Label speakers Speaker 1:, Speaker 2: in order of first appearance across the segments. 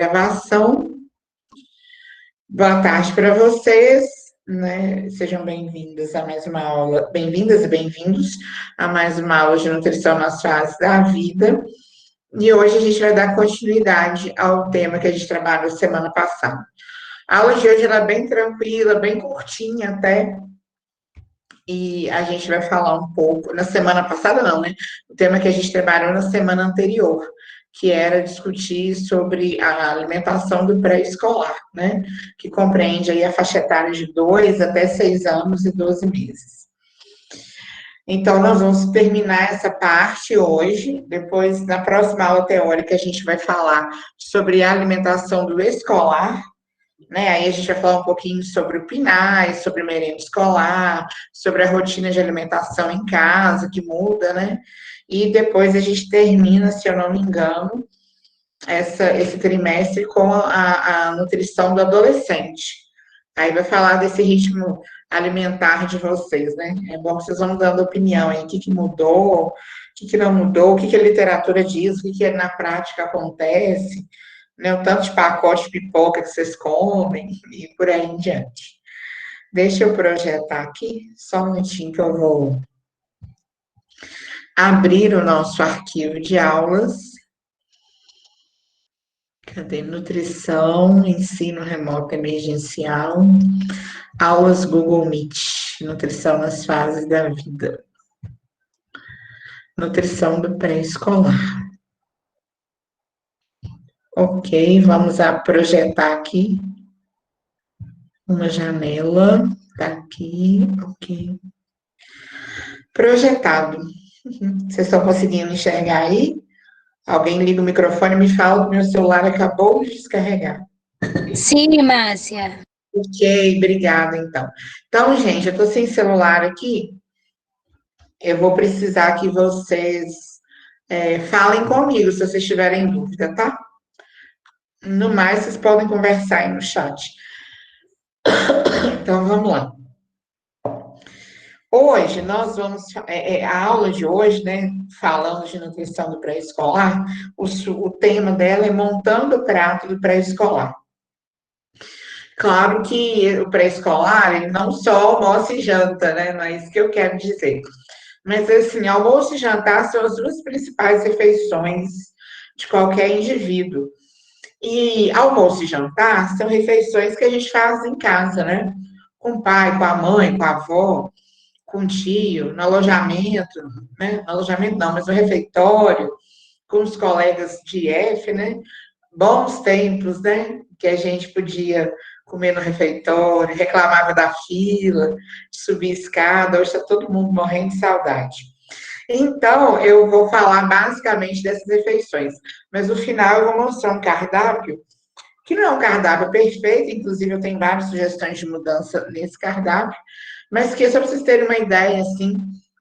Speaker 1: Gravação. Boa tarde para vocês, né? Sejam bem-vindos a mais uma aula, bem-vindas e bem-vindos a mais uma aula de nutrição nas fases da vida. E hoje a gente vai dar continuidade ao tema que a gente trabalhou semana passada. A aula de hoje ela é bem tranquila, bem curtinha até, e a gente vai falar um pouco, na semana passada não, né? O tema que a gente trabalhou na semana anterior, que era discutir sobre a alimentação do pré-escolar, né? Que compreende aí a faixa etária de 2 até 6 anos e 12 meses. Então, nós vamos terminar essa parte hoje, depois, na próxima aula teórica, a gente vai falar sobre a alimentação do escolar, né? Aí a gente vai falar um pouquinho sobre o PNAE, sobre merenda escolar, sobre a rotina de alimentação em casa, que muda, né? E depois a gente termina, se eu não me engano, esse trimestre com a nutrição do adolescente. Aí vai falar desse ritmo alimentar de vocês, né? É bom que vocês vão dando opinião aí, o que mudou, o que não mudou, o que a literatura diz, o que na prática acontece, né? O tanto de pacote de pipoca que vocês comem e por aí em diante. Deixa eu projetar aqui, só um minutinho que eu vou abrir o nosso arquivo de aulas. Cadê? Nutrição, ensino remoto emergencial, aulas Google Meet, nutrição nas fases da vida. Nutrição do pré-escolar. Ok, vamos projetar aqui uma janela. Tá aqui, ok. Projetado. Vocês estão conseguindo enxergar aí? Alguém liga o microfone e me fala que meu celular acabou de descarregar.
Speaker 2: Sim, Márcia.
Speaker 1: Ok, obrigada, então. Então, gente, eu tô sem celular aqui. Eu vou precisar que vocês falem comigo se vocês tiverem dúvida, tá? No mais, vocês podem conversar aí no chat. Então, vamos lá. Hoje, nós vamos... a aula de hoje, né, falando de nutrição do pré-escolar, o tema dela é montando o prato do pré-escolar. Claro que o pré-escolar, ele não só almoça e janta, né? Não é isso que eu quero dizer. Mas, assim, almoço e jantar são as duas principais refeições de qualquer indivíduo. E almoço e jantar são refeições que a gente faz em casa, né? Com o pai, com a mãe, com a avó, com o tio, no alojamento, né? No alojamento não, mas no refeitório, com os colegas de F, né? Bons tempos, né? Que a gente podia comer no refeitório, reclamava da fila, subir escada, hoje está todo mundo morrendo de saudade. Então, eu vou falar basicamente dessas refeições, mas no final eu vou mostrar um cardápio, que não é um cardápio perfeito, inclusive eu tenho várias sugestões de mudança nesse cardápio, mas que é só para vocês terem uma ideia, assim,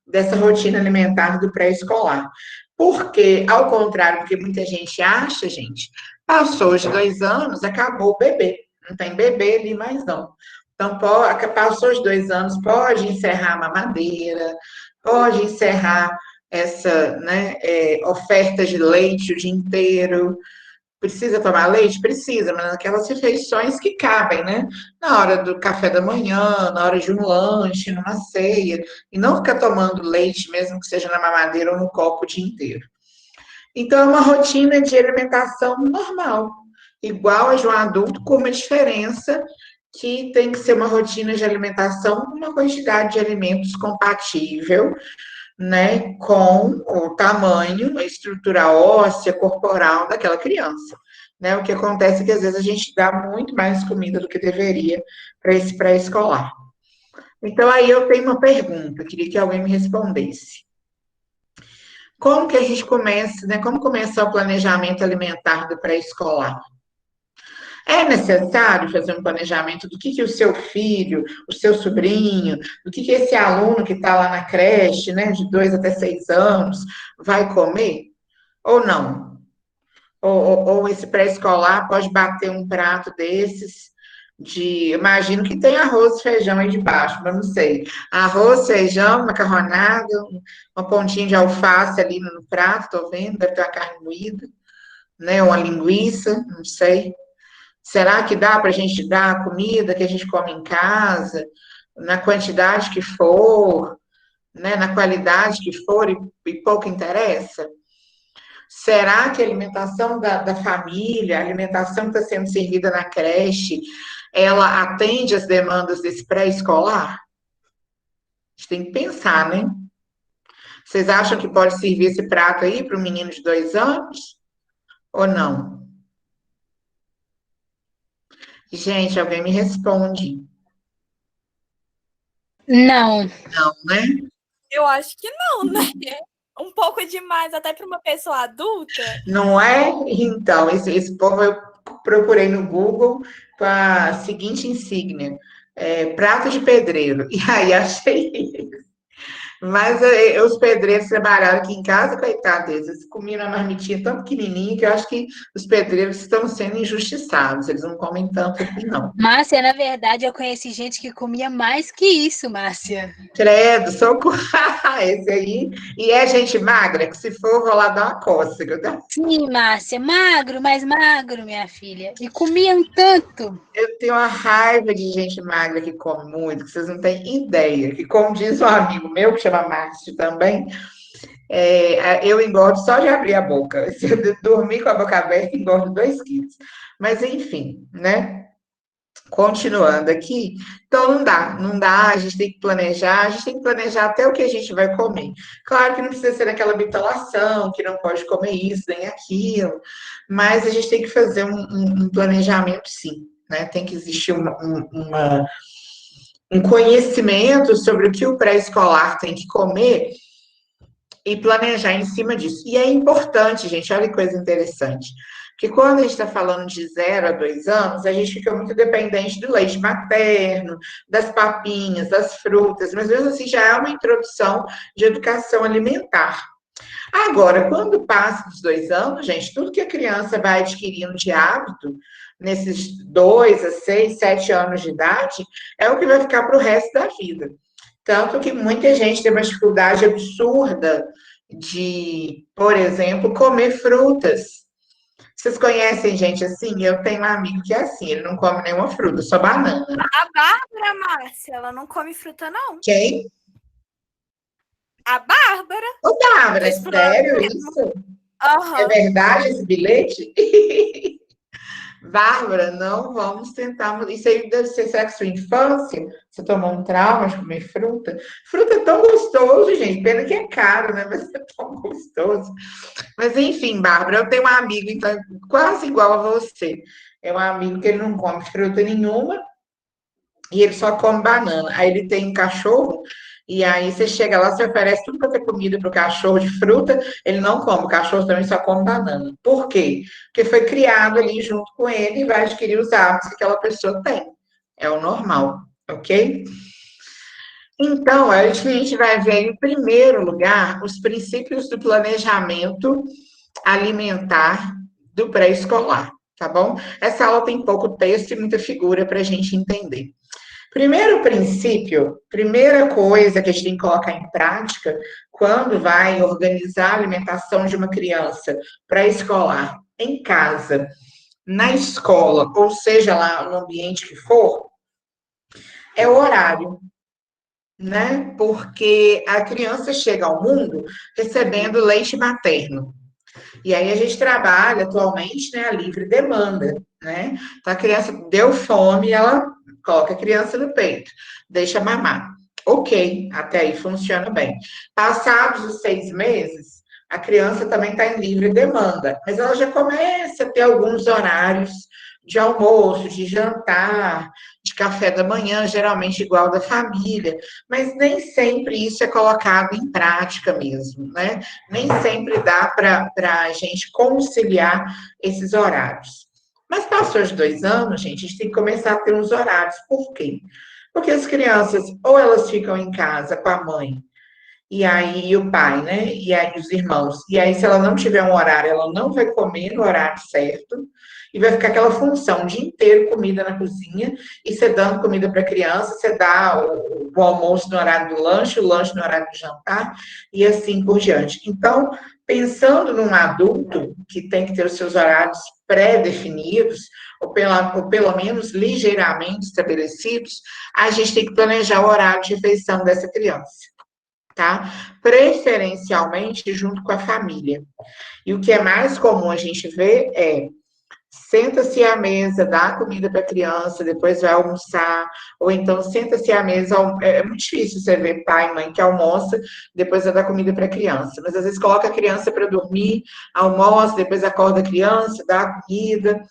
Speaker 1: dessa rotina alimentar do pré-escolar. Porque, ao contrário do que muita gente acha, gente, passou de 2 anos, acabou o bebê. Não tem bebê ali mais, não. Então, passou os 2 anos, pode encerrar a mamadeira, pode encerrar essa, né, oferta de leite o dia inteiro. Precisa tomar leite? Precisa, mas naquelas refeições que cabem, né? Na hora do café da manhã, na hora de um lanche, numa ceia, e não ficar tomando leite, mesmo que seja na mamadeira ou no copo o dia inteiro. Então, é uma rotina de alimentação normal, igual a de um adulto, com uma diferença que tem que ser uma rotina de alimentação com uma quantidade de alimentos compatível, né, com o tamanho, a estrutura óssea, corporal daquela criança. Né? O que acontece é que às vezes a gente dá muito mais comida do que deveria para esse pré-escolar. Então, aí eu tenho uma pergunta, queria que alguém me respondesse. Como que a gente começa, né? Como começar o planejamento alimentar do pré-escolar? É necessário fazer um planejamento do que o seu filho, o seu sobrinho, do que esse aluno que está lá na creche, né, de 2 até 6 anos, vai comer? Ou não? Ou esse pré-escolar pode bater um prato desses imagino que tem arroz e feijão aí de baixo, mas não sei. Arroz, feijão, macarronada, uma pontinha de alface ali no prato, tô vendo, deve ter uma carne moída. né? Uma linguiça, não sei. Será que dá para a gente dar a comida que a gente come em casa, na quantidade que for, né? Na qualidade que for, e pouco interessa? Será que a alimentação da família, a alimentação que está sendo servida na creche, ela atende às demandas desse pré-escolar? A gente tem que pensar, né? Vocês acham que pode servir esse prato aí para um menino de 2 anos? Ou não? Gente, alguém me responde.
Speaker 2: Não.
Speaker 1: Não, né?
Speaker 3: Eu acho que não, né? Um pouco demais até para uma pessoa adulta.
Speaker 1: Não é? Então, esse povo eu procurei no Google com a seguinte insígnia: prato de pedreiro. E aí achei. Mas os pedreiros trabalharam aqui em casa, coitados deles, eles comiam uma marmitinha tão pequenininha que eu acho que os pedreiros estão sendo injustiçados, eles não comem tanto assim, não.
Speaker 2: Márcia, na verdade, eu conheci gente que comia mais que isso, Márcia.
Speaker 1: Credo, socorro, esse aí. E é gente magra, que se for, vou lá dar uma cócega, tá?
Speaker 2: Sim, Márcia, magro, mais magro, minha filha. E comiam tanto.
Speaker 1: Eu tenho uma raiva de gente magra que come muito, que vocês não têm ideia. Que, como diz um amigo meu, que chama Márcio também, eu engordo só de abrir a boca. Se eu dormir com a boca aberta, engordo 2 quilos. Mas, enfim, né? Continuando aqui, então não dá, a gente tem que planejar, a gente tem que planejar até o que a gente vai comer. Claro que não precisa ser aquela bitolação, que não pode comer isso nem aquilo, mas a gente tem que fazer um planejamento, sim, né? Tem que existir um conhecimento sobre o que o pré-escolar tem que comer e planejar em cima disso. E é importante, gente, olha que coisa interessante, que quando a gente está falando de 0 a 2 anos, a gente fica muito dependente do leite materno, das papinhas, das frutas, mas mesmo assim já é uma introdução de educação alimentar. Agora, quando passa dos 2 anos, gente, tudo que a criança vai adquirindo de hábito, nesses 2 a 6, 7 anos de idade, é o que vai ficar para o resto da vida. Tanto que muita gente tem uma dificuldade absurda de, por exemplo, comer frutas. Vocês conhecem gente assim? Eu tenho um amigo que é assim, ele não come nenhuma fruta, só banana.
Speaker 3: A Bárbara, Márcia, ela não come fruta, não.
Speaker 1: Quem?
Speaker 3: A Bárbara.
Speaker 1: Ô, Bárbara,
Speaker 3: Tô
Speaker 1: é
Speaker 3: estudando
Speaker 1: sério
Speaker 3: mesmo.
Speaker 1: isso? É
Speaker 3: Aham.
Speaker 1: verdade esse bilhete? Bárbara, não vamos tentar. Isso aí deve ser, será que sua infância? Você tomou um trauma de comer fruta? Fruta é tão gostoso, gente. Pena que é caro, né? Mas é tão gostoso. Mas enfim, Bárbara, eu tenho um amigo, então, quase igual a você. É um amigo que ele não come fruta nenhuma e ele só come banana. Aí ele tem um cachorro, e aí você chega lá, você oferece tudo para ter comida para o cachorro de fruta, ele não come, o cachorro também só come banana. Por quê? Porque foi criado ali junto com ele e vai adquirir os hábitos que aquela pessoa tem. É o normal, ok? Então, a gente vai ver, em primeiro lugar, os princípios do planejamento alimentar do pré-escolar, tá bom? Essa aula tem pouco texto e muita figura para a gente entender. Primeiro princípio, primeira coisa que a gente tem que colocar em prática quando vai organizar a alimentação de uma criança pré-escolar em casa, na escola, ou seja lá no ambiente que for, é o horário, né? Porque a criança chega ao mundo recebendo leite materno. E aí a gente trabalha atualmente, né, a livre demanda, né? Então a criança deu fome, ela coloca a criança no peito, deixa mamar. Ok, até aí funciona bem. Passados os 6 meses, a criança também está em livre demanda, mas ela já começa a ter alguns horários de almoço, de jantar, de café da manhã, geralmente igual da família, mas nem sempre isso é colocado em prática mesmo, né? Nem sempre dá para a gente conciliar esses horários. Mas passou de 2 anos, gente, a gente tem que começar a ter uns horários. Por quê? Porque as crianças, ou elas ficam em casa com a mãe e aí o pai, né? E aí os irmãos. E aí, se ela não tiver um horário, ela não vai comer no horário certo, e vai ficar aquela função o dia inteiro comida na cozinha, e você dando comida para a criança, você dá o almoço no horário do lanche, o lanche no horário do jantar, e assim por diante. Então, pensando num adulto que tem que ter os seus horários pré-definidos, ou pelo menos ligeiramente estabelecidos, a gente tem que planejar o horário de refeição dessa criança, tá? Preferencialmente junto com a família. E o que é mais comum a gente ver é senta-se à mesa, dá comida para a criança, depois vai almoçar, ou então senta-se à mesa, é muito difícil você ver pai e mãe que almoça, depois vai dar comida para a criança, mas às vezes coloca a criança para dormir, almoça, depois acorda a criança, dá a comida,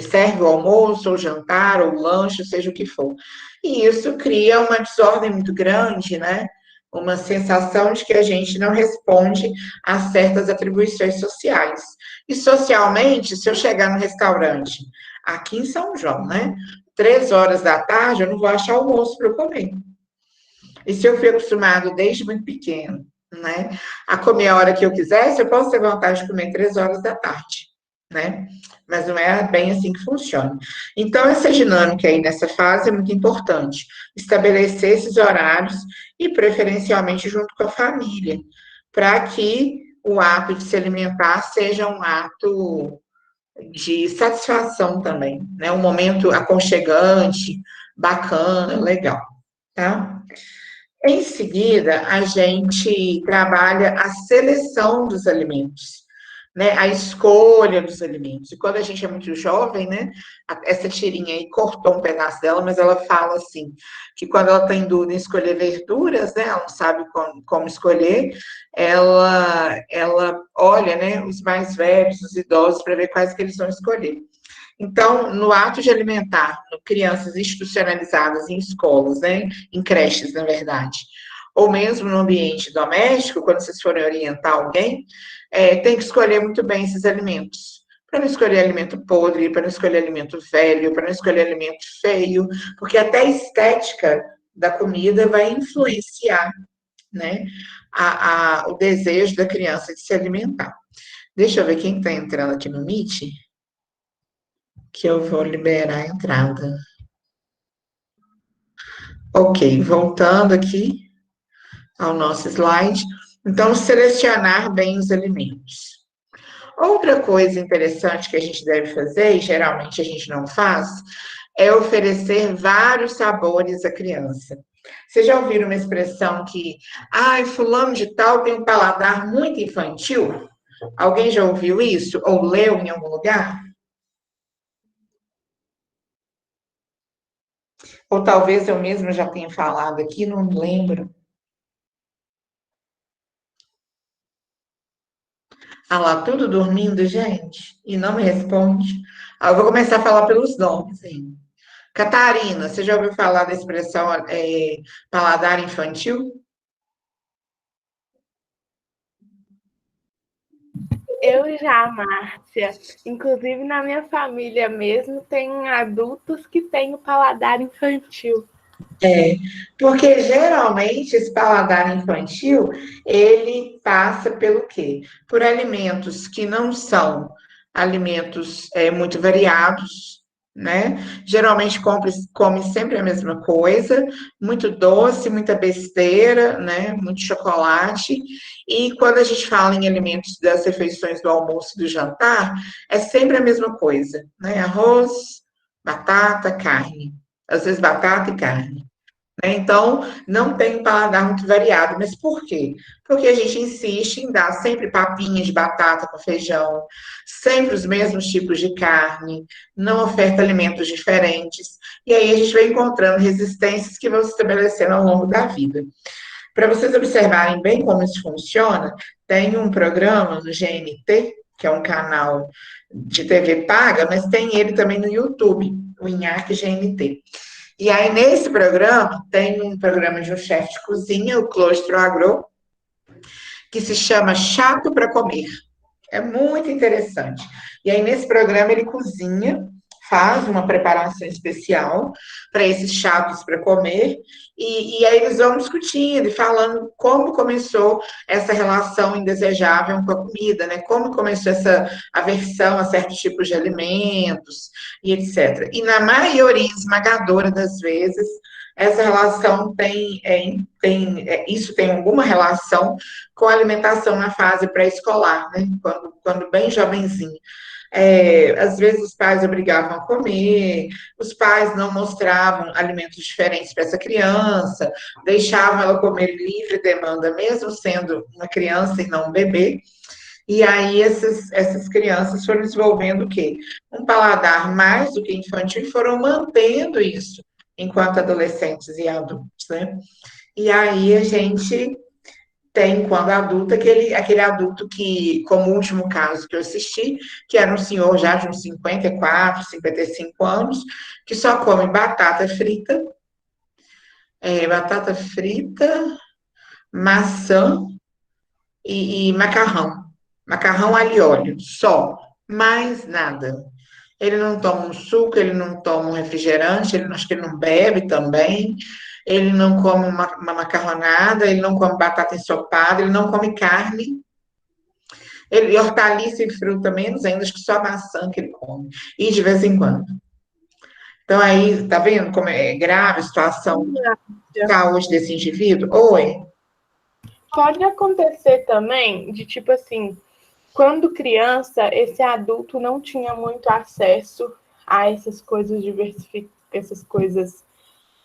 Speaker 1: serve o almoço, ou jantar, ou lanche, seja o que for. E isso cria uma desordem muito grande, né? Uma sensação de que a gente não responde a certas atribuições sociais. E socialmente, se eu chegar no restaurante aqui em São João, né? 3 horas da tarde, eu não vou achar almoço para eu comer. E se eu fui acostumado desde muito pequeno, né, a comer a hora que eu quisesse, eu posso ter vontade de comer 3 horas da tarde, né? Mas não é bem assim que funciona. Então, essa dinâmica aí nessa fase é muito importante. Estabelecer esses horários e, preferencialmente, junto com a família, para que o ato de se alimentar seja um ato de satisfação também, né? Um momento aconchegante, bacana, legal, tá? Em seguida, a gente trabalha a seleção dos alimentos, né? A escolha dos alimentos. E quando a gente é muito jovem, né? Essa tirinha aí cortou um pedaço dela, mas ela fala assim, que quando ela tem dúvida em escolher verduras, né? Ela não sabe como escolher, ela olha, né? Os mais velhos, os idosos, para ver quais que eles vão escolher. Então, no ato de alimentar crianças institucionalizadas em escolas, né, em creches, na verdade, ou mesmo no ambiente doméstico, quando vocês forem orientar alguém, tem que escolher muito bem esses alimentos. Para não escolher alimento podre, para não escolher alimento velho, para não escolher alimento feio, porque até a estética da comida vai influenciar, né, o desejo da criança de se alimentar. Deixa eu ver quem está entrando aqui no Meet, que eu vou liberar a entrada. Ok, voltando aqui ao nosso slide. Então, selecionar bem os alimentos. Outra coisa interessante que a gente deve fazer, e geralmente a gente não faz, é oferecer vários sabores à criança. Vocês já ouviram uma expressão que, fulano de tal tem um paladar muito infantil? Alguém já ouviu isso? Ou leu em algum lugar? Ou talvez eu mesma já tenha falado aqui, não lembro. Ah lá, tudo dormindo, gente, e não me responde. Eu vou começar a falar pelos nomes, hein? Catarina, você já ouviu falar da expressão paladar infantil?
Speaker 4: Eu já, Márcia. Inclusive, na minha família mesmo, tem adultos que têm o paladar infantil.
Speaker 1: Porque geralmente esse paladar infantil, ele passa pelo quê? Por alimentos que não são alimentos muito variados, né? Geralmente come sempre a mesma coisa, muito doce, muita besteira, né? Muito chocolate. E quando a gente fala em alimentos das refeições do almoço e do jantar, é sempre a mesma coisa, né? Arroz, batata, carne. Às vezes batata e carne. Então, não tem um paladar muito variado. Mas por quê? Porque a gente insiste em dar sempre papinhas de batata com feijão, sempre os mesmos tipos de carne, não oferta alimentos diferentes. E aí a gente vai encontrando resistências que vão se estabelecendo ao longo da vida. Para vocês observarem bem como isso funciona, tem um programa no GNT, que é um canal de TV paga, mas tem ele também no YouTube, o INHAC GNT. E aí, nesse programa, tem um programa de um chefe de cozinha, o Clostro Agro, que se chama Chato para Comer. É muito interessante. E aí, nesse programa, ele cozinha, faz uma preparação especial para esses chatos para comer, e aí eles vão discutindo e falando como começou essa relação indesejável com a comida, né? Como começou essa aversão a certos tipos de alimentos e etc. E na maioria esmagadora das vezes, essa relação isso tem alguma relação com a alimentação na fase pré-escolar, né? Quando bem jovenzinho. Às vezes os pais obrigavam a comer, os pais não mostravam alimentos diferentes para essa criança, deixavam ela comer livre demanda, mesmo sendo uma criança e não um bebê. E aí essas crianças foram desenvolvendo o quê? Um paladar mais do que infantil e foram mantendo isso enquanto adolescentes e adultos, né? E aí a gente tem, quando adulto, aquele adulto que, como o último caso que eu assisti, que era um senhor já de uns 54, 55 anos, que só come batata frita, maçã e macarrão. Macarrão alho e óleo, só, mais nada. Ele não toma um suco, ele não toma um refrigerante, acho que ele não bebe também, ele não come uma macarronada, ele não come batata ensopada, ele não come carne, ele hortaliça e fruta menos ainda, acho que só maçã que ele come, e de vez em quando. Então aí, tá vendo como é grave a situação de saúde desse indivíduo? Oi?
Speaker 4: Pode acontecer também de tipo assim, quando criança, esse adulto não tinha muito acesso a essas coisas diversificadas, essas coisas,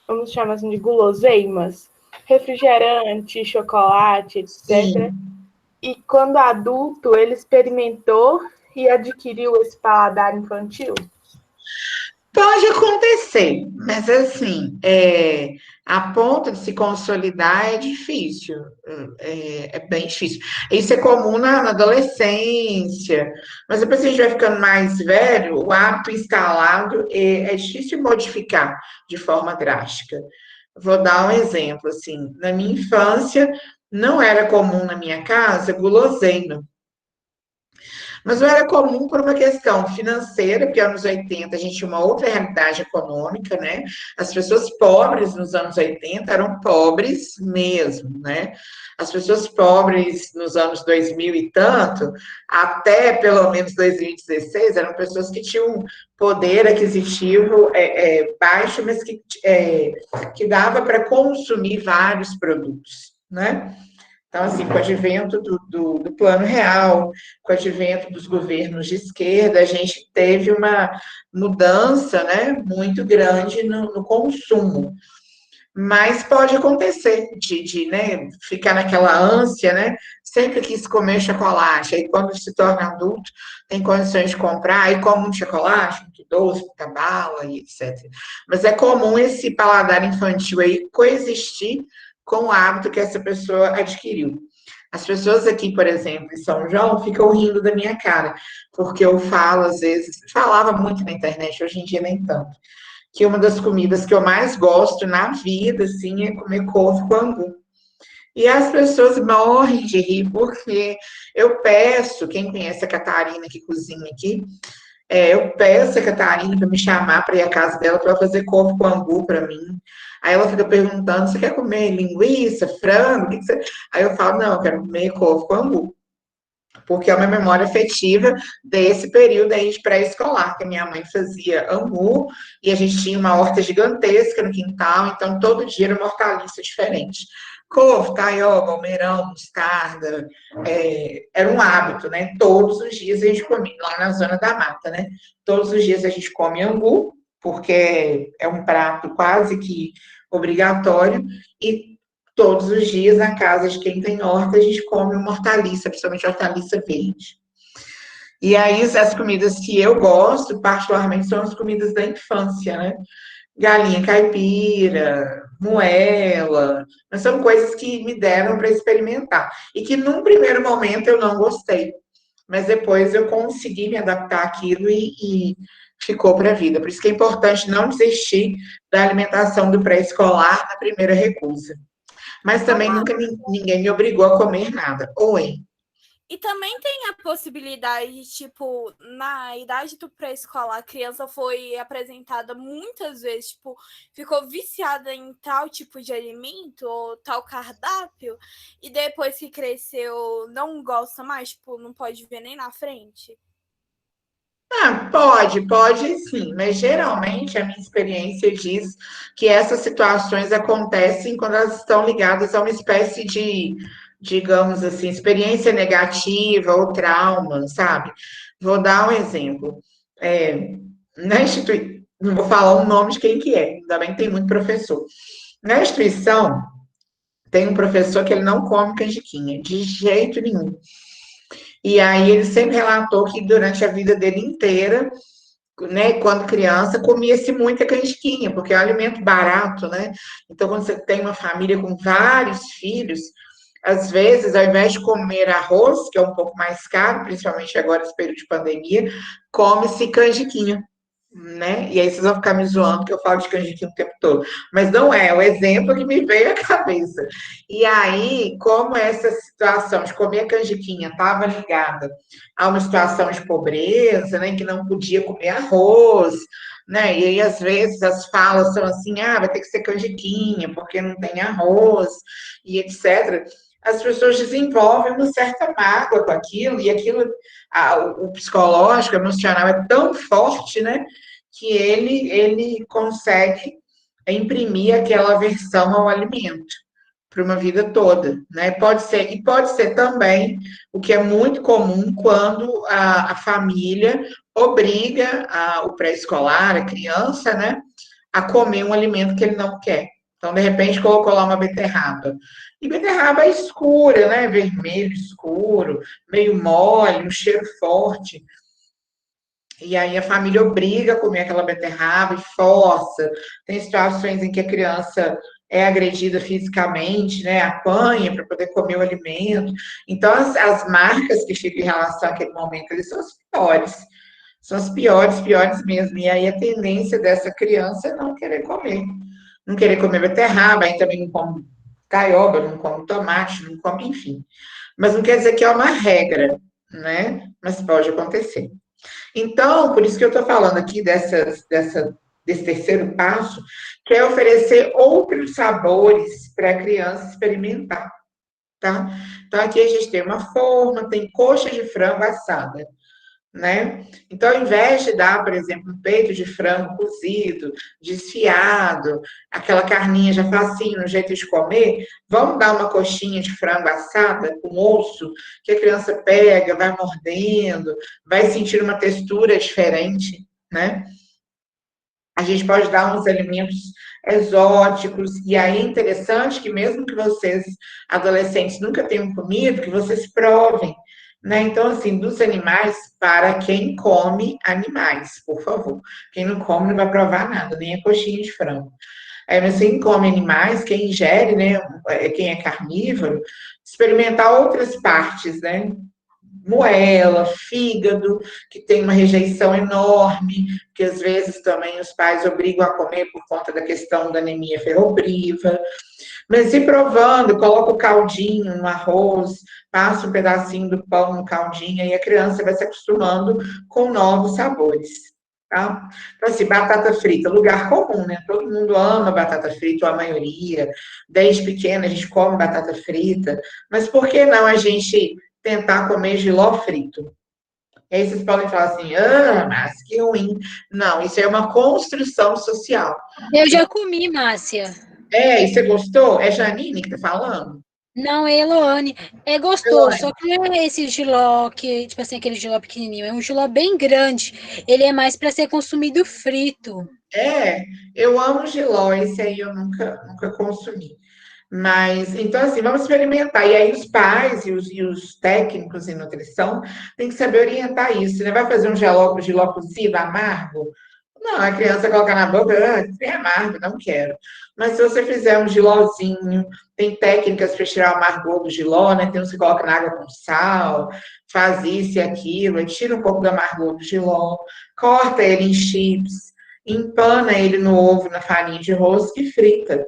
Speaker 4: vamos chamar assim de guloseimas, refrigerante, chocolate, etc.
Speaker 1: Sim.
Speaker 4: E quando adulto, ele experimentou e adquiriu esse paladar infantil?
Speaker 1: Pode acontecer, mas assim, a ponto de se consolidar é difícil, é bem difícil. Isso é comum na adolescência, mas depois que a gente vai ficando mais velho, o hábito instalado é difícil modificar de forma drástica. Vou dar um exemplo, assim, na minha infância, não era comum na minha casa guloseima. Mas não era comum por uma questão financeira, porque anos 80 a gente tinha uma outra realidade econômica, né? As pessoas pobres nos anos 80 eram pobres mesmo, né? As pessoas pobres nos anos 2000 e tanto, até pelo menos 2016, eram pessoas que tinham poder aquisitivo baixo, mas que dava para consumir vários produtos, né? Então, assim, com o advento do Plano Real, com o advento dos governos de esquerda, a gente teve uma mudança, né, muito grande no consumo. Mas pode acontecer né, ficar naquela ânsia, né? Sempre quis comer chocolate, aí quando se torna adulto, tem condições de comprar, aí come um chocolate, muito doce, muita bala e etc. Mas é comum esse paladar infantil aí coexistir com o hábito que essa pessoa adquiriu. As pessoas aqui, por exemplo, em São João, ficam rindo da minha cara, porque eu falo, às vezes, falava muito na internet, hoje em dia nem tanto, que uma das comidas que eu mais gosto na vida, assim, é comer couve com angu. E as pessoas morrem de rir, porque eu peço, quem conhece a Catarina que cozinha aqui, eu peço a Catarina para me chamar para ir à casa dela para fazer couve com angu para mim. Aí ela fica perguntando: você quer comer linguiça, frango? O que você... Aí eu falo: não, eu quero comer couve com angu. Porque é uma memória afetiva desse período aí de pré-escolar, que a minha mãe fazia angu e a gente tinha uma horta gigantesca no quintal, então todo dia era uma hortaliça diferente. Couve, taioba, almeirão, mostarda, era um hábito, né? Todos os dias a gente comia, lá na zona da mata, né? Todos os dias a gente come angu, porque é um prato quase que obrigatório, e todos os dias na casa de quem tem horta a gente come uma hortaliça, principalmente hortaliça verde. E aí as comidas que eu gosto, particularmente, são as comidas da infância, né? Galinha caipira, moela, mas são coisas que me deram para experimentar. E que num primeiro momento eu não gostei, mas depois eu consegui me adaptar àquilo e ficou para a vida. Por isso que é importante não desistir da alimentação do pré-escolar na primeira recusa. Mas também nunca ninguém me obrigou a comer nada. Oi.
Speaker 3: E também tem a possibilidade de, tipo, na idade do pré-escolar, a criança foi apresentada muitas vezes, tipo, ficou viciada em tal tipo de alimento ou tal cardápio, e depois que cresceu não gosta mais, tipo, não pode ver nem na frente.
Speaker 1: Pode sim, mas geralmente a minha experiência diz que essas situações acontecem quando elas estão ligadas a uma espécie de, digamos assim, experiência negativa ou trauma, sabe? Vou dar um exemplo. Na instituição, não vou falar o nome de quem que é, ainda bem que tem muito professor. Na instituição, tem um professor que ele não come canjiquinha, de jeito nenhum. E aí ele sempre relatou que durante a vida dele inteira, né, quando criança, comia-se muita canjiquinha, porque é um alimento barato, né? Então, quando você tem uma família com vários filhos, às vezes, ao invés de comer arroz, que é um pouco mais caro, principalmente agora nesse período de pandemia, come-se canjiquinha, né? E aí vocês vão ficar me zoando que eu falo de canjiquinha o tempo todo. Mas não é, o exemplo que me veio à cabeça. E aí, como essa situação de comer canjiquinha estava ligada a uma situação de pobreza, né? Que não podia comer arroz, né? E aí, às vezes, as falas são assim, vai ter que ser canjiquinha, porque não tem arroz, e etc. As pessoas desenvolvem uma certa mágoa com aquilo, e aquilo, o psicológico, emocional é tão forte, né? Que ele consegue imprimir aquela aversão ao alimento para uma vida toda, né? Pode ser também o que é muito comum quando a família obriga o pré-escolar, a criança, né, a comer um alimento que ele não quer. Então, de repente, colocou lá uma beterraba. E beterraba é escura, né? Vermelho escuro, meio mole, um cheiro forte. E aí a família obriga a comer aquela beterraba e força. Tem situações em que a criança é agredida fisicamente, né? Apanha para poder comer o alimento. Então, as marcas que ficam em relação àquele momento, eles são as piores. São as piores, piores mesmo. E aí a tendência dessa criança é não querer comer. Não querer comer beterraba, aí também não come caioba, não come tomate, não come, enfim. Mas não quer dizer que é uma regra, né? Mas pode acontecer. Então, por isso que eu estou falando aqui desse terceiro passo, que é oferecer outros sabores para a criança experimentar, tá? Então, aqui a gente tem uma forma, tem coxa de frango assada, né? Então, ao invés de dar, por exemplo, um peito de frango cozido, desfiado, aquela carninha já facinho, no jeito de comer, vamos dar uma coxinha de frango assada com osso, que a criança pega, vai mordendo, vai sentir uma textura diferente, né? A gente pode dar uns alimentos exóticos, e aí é interessante que mesmo que vocês, adolescentes, nunca tenham comido, que vocês provem, né? Então, assim, dos animais, para quem come animais, por favor. Quem não come não vai provar nada, nem a coxinha de frango. Mas quem come animais, quem ingere, né? Quem é carnívoro, experimentar outras partes, né? Moela, fígado, que tem uma rejeição enorme, que às vezes também os pais obrigam a comer por conta da questão da anemia ferropriva. Mas ir provando, coloca o caldinho no arroz, passa um pedacinho do pão no caldinho, e a criança vai se acostumando com novos sabores, tá? Então, assim, batata frita, lugar comum, né? Todo mundo ama batata frita, ou a maioria. Desde pequena a gente come batata frita, mas por que não a gente tentar comer jiló frito? E aí vocês podem falar assim, mas que ruim. Não, isso é uma construção social.
Speaker 2: Eu já comi, Márcia.
Speaker 1: E você gostou? É Janine que tá falando?
Speaker 2: Não, é Eloane. É gostoso, só que não é esse jiló que, tipo assim, aquele jiló pequenininho. É um jiló bem grande. Ele é mais para ser consumido frito.
Speaker 1: Eu amo jiló, esse aí eu nunca consumi. Mas, então, assim, vamos experimentar. E aí, os pais e os técnicos em nutrição têm que saber orientar isso, né? Vai fazer um jiló cozido, amargo? Não, a criança coloca na boca, é amargo, não quero. Mas se você fizer um gilózinho, tem técnicas para tirar o amargor do giló, né? Tem uns que coloca na água com sal, faz isso e aquilo, tira um pouco do amargor do giló, corta ele em chips, empana ele no ovo, na farinha de rosca e frita.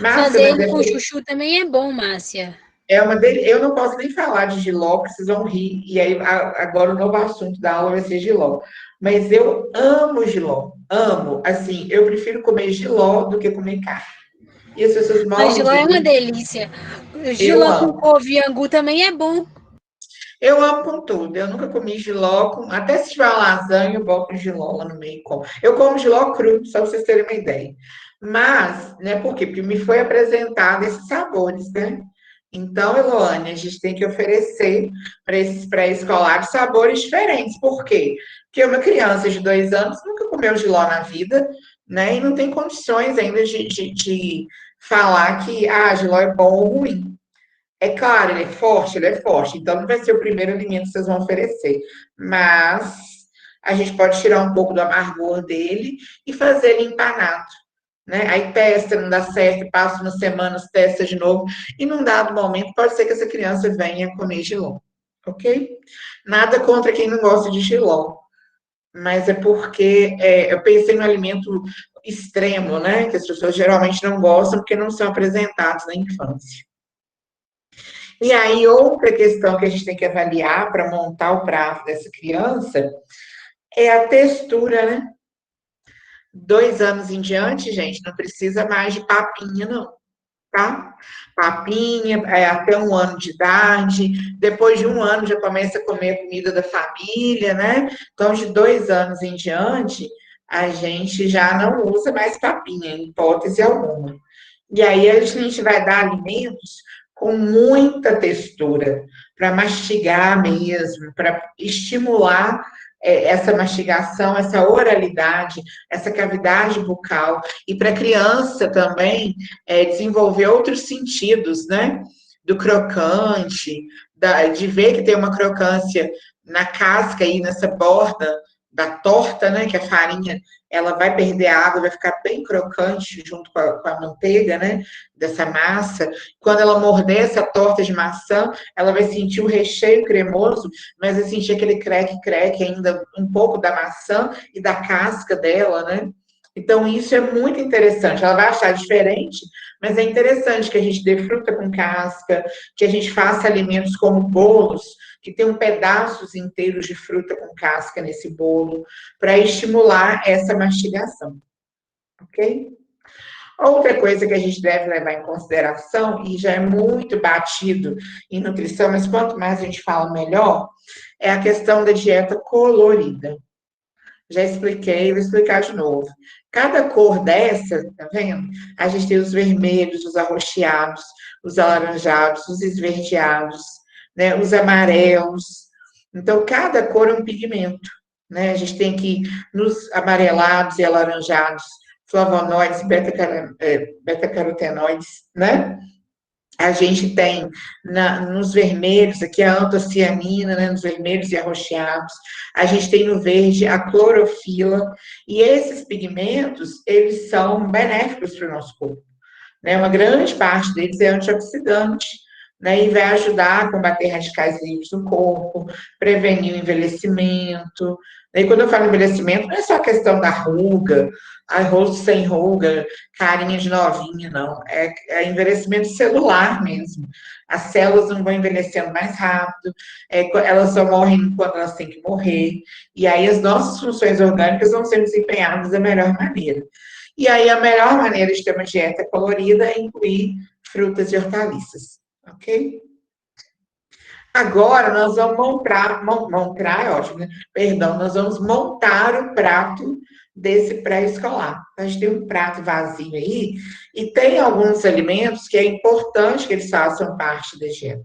Speaker 1: Massa,
Speaker 2: Fazer
Speaker 1: mas
Speaker 2: ele com chuchu também é bom, Márcia.
Speaker 1: Eu não posso nem falar de jiló, porque vocês vão rir. E aí, agora o novo assunto da aula vai ser jiló. Mas eu amo jiló. Amo. Assim, eu prefiro comer jiló do que comer carne. E as pessoas
Speaker 2: Mas
Speaker 1: morrem
Speaker 2: jiló
Speaker 1: de
Speaker 2: é uma
Speaker 1: rir.
Speaker 2: delícia.
Speaker 1: Eu
Speaker 2: Jiló com
Speaker 1: amo.
Speaker 2: couve e angu também é bom.
Speaker 1: Eu amo com tudo. Eu nunca comi jiló com. Até se tiver uma lasanha, eu boto jiló lá no meio e como. Eu como jiló cru, só para vocês terem uma ideia. Mas, né, por quê? Porque me foi apresentado esses sabores, né? Então, Eloane, a gente tem que oferecer para esses pré-escolares sabores diferentes. Por quê? Porque uma criança de 2 anos nunca comeu jiló na vida, né? E não tem condições ainda de falar que jiló é bom ou ruim. É claro, ele é forte, então não vai ser o primeiro alimento que vocês vão oferecer, mas a gente pode tirar um pouco do amargor dele e fazer ele empanado, né? Aí testa, não dá certo, passa umas semanas, testa de novo, e num dado momento pode ser que essa criança venha comer jiló, ok? Nada contra quem não gosta de jiló, mas é porque eu pensei no alimento extremo, né? Que as pessoas geralmente não gostam porque não são apresentados na infância. E aí, outra questão que a gente tem que avaliar para montar o prato dessa criança é a textura, né? 2 anos em diante, gente, não precisa mais de papinha, não, tá? Papinha, até 1 ano de idade, depois de 1 ano já começa a comer a comida da família, né? Então, de 2 anos em diante, a gente já não usa mais papinha, em hipótese alguma. E aí a gente vai dar alimentos com muita textura, para mastigar mesmo, para estimular essa mastigação, essa oralidade, essa cavidade bucal, e para a criança também desenvolver outros sentidos, né? Do crocante, de ver que tem uma crocância na casca aí, nessa borda da torta, né? Que a farinha ela vai perder a água, vai ficar bem crocante junto com a manteiga, né? Dessa massa. Quando ela morder essa torta de maçã, ela vai sentir o recheio cremoso, mas vai sentir aquele creque ainda um pouco da maçã e da casca dela, né? Então, isso é muito interessante. Ela vai achar diferente, mas é interessante que a gente dê fruta com casca, que a gente faça alimentos como bolos, que tenham pedaços inteiros de fruta com casca nesse bolo, para estimular essa mastigação, ok? Outra coisa que a gente deve levar em consideração, e já é muito batido em nutrição, mas quanto mais a gente fala, melhor, é a questão da dieta colorida. Já expliquei, vou explicar de novo. Cada cor dessa, tá vendo? A gente tem os vermelhos, os arroxeados, os alaranjados, os esverdeados, né? Os amarelos. Então, cada cor é um pigmento, né? A gente tem que, nos amarelados e alaranjados, flavonoides, beta-carotenoides, né? A gente tem nos vermelhos aqui a antocianina, né, nos vermelhos e arroxeados. A gente tem no verde a clorofila. E esses pigmentos, eles são benéficos para o nosso corpo, né? Uma grande parte deles é antioxidante, né? E vai ajudar a combater radicais livres no corpo, prevenir o envelhecimento. E quando eu falo envelhecimento, não é só a questão da ruga, rosto sem ruga, carinha de novinha, não. É envelhecimento celular mesmo. As células não vão envelhecendo mais rápido, elas só morrem quando elas têm que morrer. E aí as nossas funções orgânicas vão ser desempenhadas da melhor maneira. E aí, a melhor maneira de ter uma dieta colorida é incluir frutas e hortaliças, ok? Agora, nós vamos montar é ótimo, né? Perdão, nós vamos montar o prato desse pré-escolar. A gente tem um prato vazio aí, e tem alguns alimentos que é importante que eles façam parte da dieta.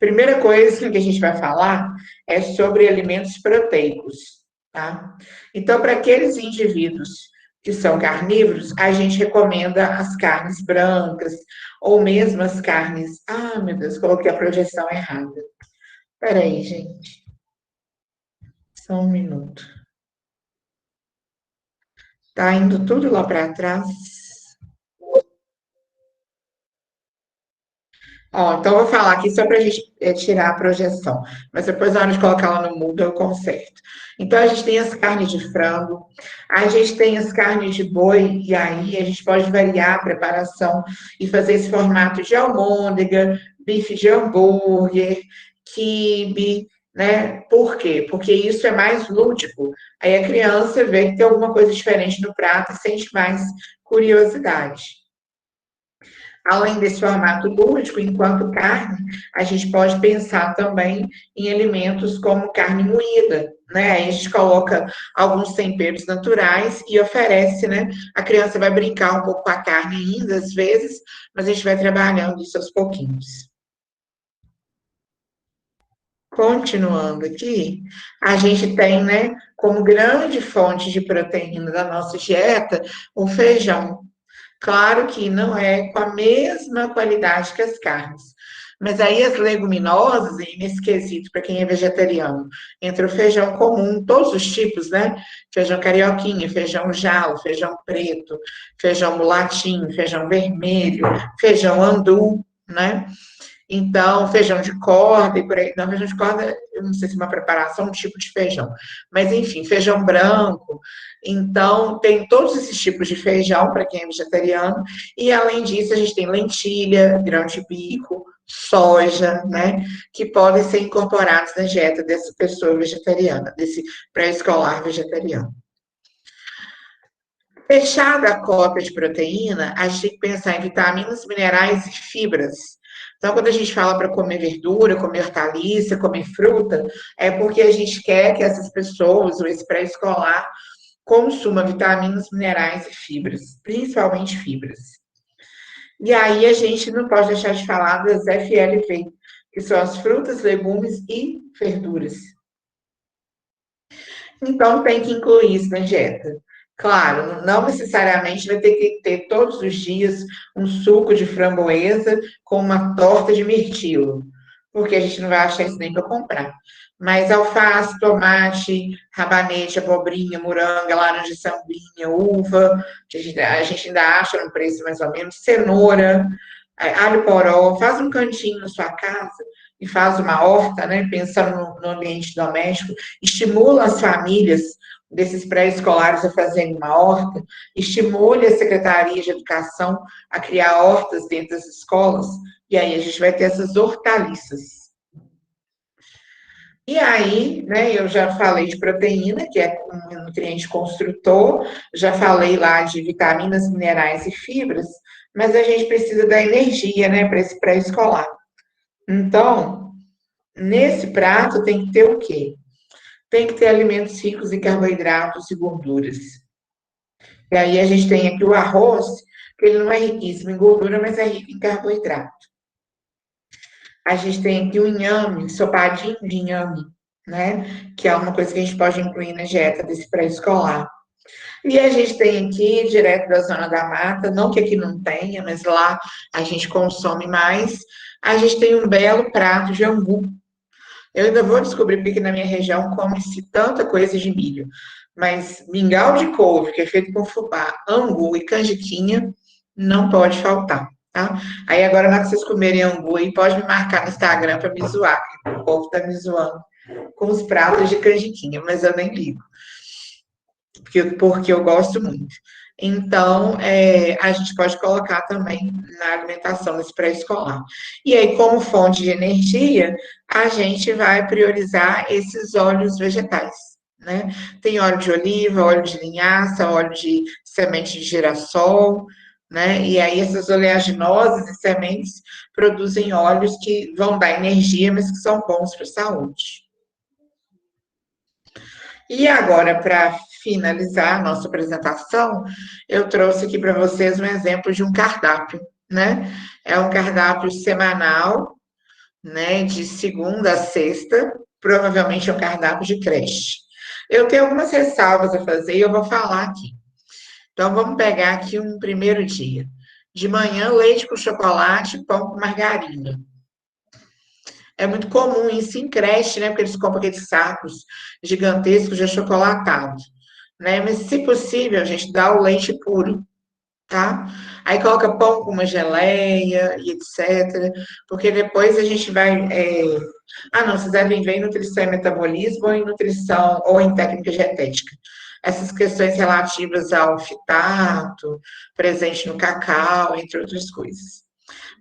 Speaker 1: Primeira coisa que a gente vai falar é sobre alimentos proteicos, tá? Então, para aqueles indivíduos que são carnívoros, a gente recomenda as carnes brancas, ou mesmo as carnes. Ah, meu Deus, coloquei a projeção errada. Peraí, gente. Só um minuto. Tá indo tudo lá para trás. Ó, então, eu vou falar aqui só para a gente tirar a projeção, mas depois, na hora de colocar ela no mudo, eu conserto. Então, a gente tem as carnes de frango, a gente tem as carnes de boi, e aí a gente pode variar a preparação e fazer esse formato de almôndega, bife de hambúrguer, quibe, né? Por quê? Porque isso é mais lúdico. Aí a criança vê que tem alguma coisa diferente no prato e sente mais curiosidade. Além desse formato lúdico, enquanto carne, a gente pode pensar também em alimentos como carne moída, né? Aí a gente coloca alguns temperos naturais e oferece, né? A criança vai brincar um pouco com a carne ainda, às vezes, mas a gente vai trabalhando isso aos pouquinhos. Continuando aqui, a gente tem, né, como grande fonte de proteína da nossa dieta, o feijão. Claro que não é com a mesma qualidade que as carnes. Mas aí as leguminosas, e nesse quesito, para quem é vegetariano, entre o feijão comum, todos os tipos, né? Feijão carioquinha, feijão jalo, feijão preto, feijão mulatinho, feijão vermelho, feijão andu, né? Então, feijão de corda e por aí. Não, feijão de corda, eu não sei se é uma preparação, um tipo de feijão. Mas, enfim, feijão branco. Então, tem todos esses tipos de feijão para quem é vegetariano. E, além disso, a gente tem lentilha, grão de bico, soja, né? Que podem ser incorporados na dieta dessa pessoa vegetariana, desse pré-escolar vegetariano. Fechada a cota de proteína, a gente tem que pensar em vitaminas, minerais e fibras. Então, quando a gente fala para comer verdura, comer hortaliça, comer fruta, é porque a gente quer que essas pessoas, ou esse pré-escolar, consuma vitaminas, minerais e fibras, principalmente fibras. E aí a gente não pode deixar de falar das FLV, que são as frutas, legumes e verduras. Então, tem que incluir isso na dieta. Claro, não necessariamente vai ter que ter todos os dias um suco de framboesa com uma torta de mirtilo, porque a gente não vai achar isso nem para comprar. Mas alface, tomate, rabanete, abobrinha, moranga, laranja sambinha, uva, a gente ainda acha no preço mais ou menos, cenoura, alho poró, faz um cantinho na sua casa e faz uma horta, né? Pensando no ambiente doméstico, estimula as famílias desses pré-escolares a fazerem uma horta, estimule a Secretaria de Educação a criar hortas dentro das escolas, e aí a gente vai ter essas hortaliças. E aí, né, eu já falei de proteína, que é um nutriente construtor, já falei lá de vitaminas, minerais e fibras, mas a gente precisa da energia, né, para esse pré-escolar. Então, nesse prato tem que ter o quê? Tem que ter alimentos ricos em carboidratos e gorduras. E aí a gente tem aqui o arroz, que ele não é riquíssimo em gordura, mas é rico em carboidrato. A gente tem aqui o inhame, sopadinho de inhame, né? Que é uma coisa que a gente pode incluir na dieta desse pré-escolar. E a gente tem aqui, direto da zona da mata, não que aqui não tenha, mas lá a gente consome mais, a gente tem um belo prato de angu. Eu ainda vou descobrir porque na minha região come-se tanta coisa de milho. Mas mingau de couve, que é feito com fubá, angu e canjiquinha, não pode faltar, tá? Aí agora, na hora que vocês comerem angu aí, pode me marcar no Instagram para me zoar, porque o povo tá me zoando com os pratos de canjiquinha, mas eu nem ligo. Porque eu gosto muito. Então, a gente pode colocar também na alimentação desse pré-escolar. E aí, como fonte de energia, a gente vai priorizar esses óleos vegetais, né? Tem óleo de oliva, óleo de linhaça, óleo de semente de girassol, né? E aí, essas oleaginosas e sementes produzem óleos que vão dar energia, mas que são bons para a saúde. E agora, para finalizar a nossa apresentação, eu trouxe aqui para vocês um exemplo de um cardápio, né? É um cardápio semanal, né? De segunda a sexta, provavelmente é um cardápio de creche. Eu tenho algumas ressalvas a fazer e eu vou falar aqui. Então, vamos pegar aqui um primeiro dia. De manhã, leite com chocolate, pão com margarina. É muito comum isso em creche, né? Porque eles compram aqueles sacos gigantescos de achocolatado, né? Mas, se possível, a gente dá o leite puro, tá? Aí coloca pão com uma geleia e etc. Porque depois a gente vai. Ah, não, vocês devem ver em nutrição e metabolismo ou em nutrição ou em técnica dietética. Essas questões relativas ao fitato, presente no cacau, entre outras coisas.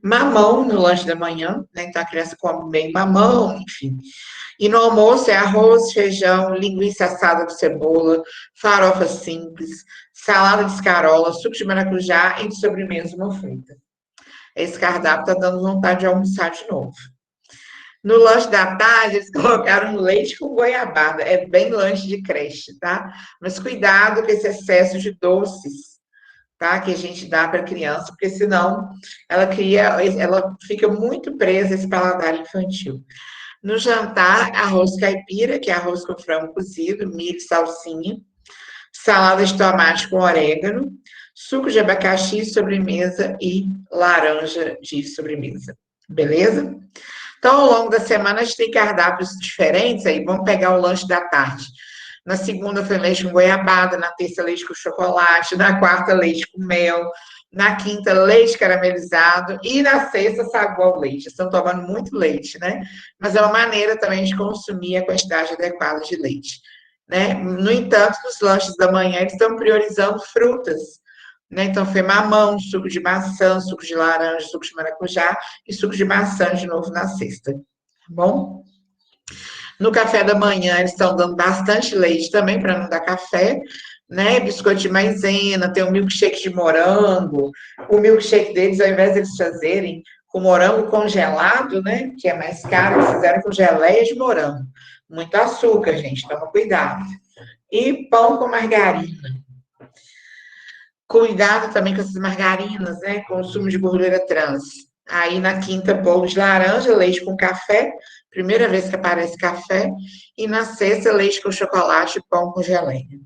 Speaker 1: Mamão no lanche da manhã, né? Então a criança come bem mamão, enfim. E no almoço é arroz, feijão, linguiça assada com cebola, farofa simples, salada de escarola, suco de maracujá e de sobremesa uma fruta. Esse cardápio tá dando vontade de almoçar de novo. No lanche da tarde, eles colocaram leite com goiabada. É bem lanche de creche, tá? Mas cuidado com esse excesso de doces, tá? Que a gente dá para a criança, porque senão ela fica muito presa a esse paladar infantil. No jantar, arroz caipira, que é arroz com frango cozido, milho, salsinha, salada de tomate com orégano, suco de abacaxi, sobremesa e laranja de sobremesa. Beleza? Então, ao longo da semana, a gente tem cardápios diferentes aí. Vamos pegar o lanche da tarde. Na segunda foi leite com goiabada, na terça leite com chocolate, na quarta leite com mel, na quinta leite caramelizado e na sexta saguão leite. Estão tomando muito leite, né? Mas é uma maneira também de consumir a quantidade adequada de leite, né? No entanto, nos lanches da manhã, eles estão priorizando frutas, né? Então, foi mamão, suco de maçã, suco de laranja, suco de maracujá e suco de maçã de novo na sexta, tá bom? No café da manhã, eles estão dando bastante leite também, para não dar café, né? Biscoito de maisena, tem o milkshake de morango. O milkshake deles, ao invés de eles fazerem com morango congelado, né? Que é mais caro, eles fizeram com geleia de morango. Muito açúcar, gente, toma cuidado. E pão com margarina. Cuidado também com essas margarinas, né? Consumo de gordura trans. Aí na quinta, bolo de laranja, leite com café. Primeira vez que aparece café. E na sexta, leite com chocolate e pão com geleia.